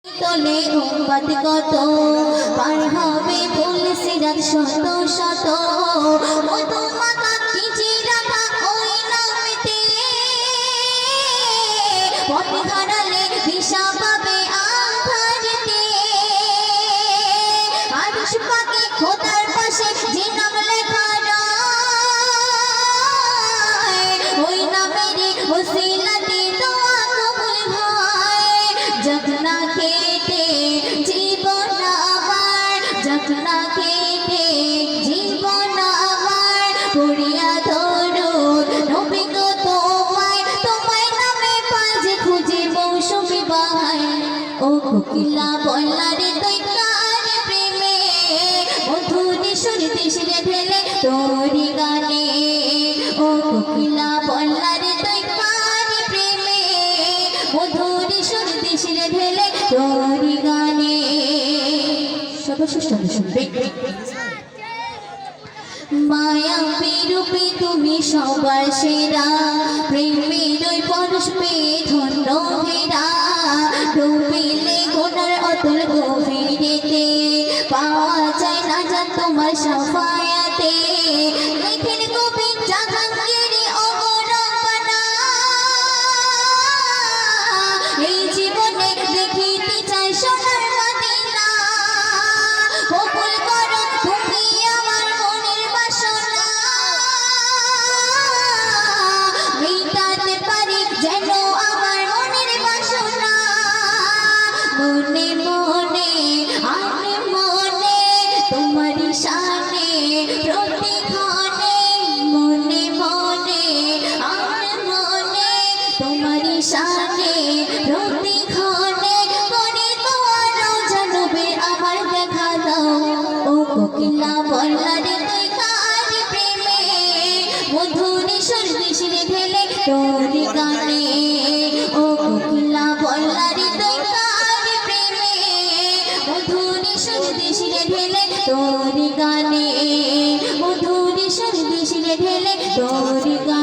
তলে উম্মত কত পার হবে ফুল সিরাত শত শত মধুমাখা ভিজিয়ে রাখা ওই নামেতে পথ হারালে দিশা পাবে আঁধারেতে আরশ পাকে খোদার পাশে যে নাম লেখা রয় ওই নামের ওসিলাতে দোয়া কবুল হয়। যতনা কেটে জীবন আমার যতনা কেটে জীবন আমার পড়িয়া ধরুন নবী গো তোমায় তোমায় নামে পাঁচে খুঁজে মৌসুমি বাহার ও কোকিলা বল্লারে তুই কার প্রেমে মধুর সুর দেশে ঢেলে তোরি গানে ও কোকিলা বল্লারে তুই কার প্রেমে মধুর সুর দেশে ঢেলে তোরি গানে। সর্বশ্রেষ্ঠ শুনবে মায়া রূপে তুমি সবার সেরা প্রেমের ওই পরশ পেয়ে ধন্য হেরা ডুবিলে গোনার অতল গভীরেতে পাওয়া যায় না জান তোমার সাফায়াতে লেখেন কবি জাহাঙ্গীর অগরবানা এই জীবনে দেখিতে চাই সোনার মদিনা কবুল করো তুমি আমার মনের বাসনা মিটাতে পারি যেন আমার মনের বাসনা মনে মনে আনে মনে তোমার শানে প্রতিক্ষণে মনে মনে আনে মনে তোমার শানে প্রতিক্ষণে করে তোমার জানবে আমার দেখা দাও ও কোকিলা বল্লারে তুই কার প্রেমে মধুর সুর দেশে ঢেলে তোরি গানে ও কোকিলা বল্লারে তুই কার প্রেমে মধুর সুর দেশে ঢেলে তোরি গানে মধুর সুর দেশে ঢেলে তোরি গানে।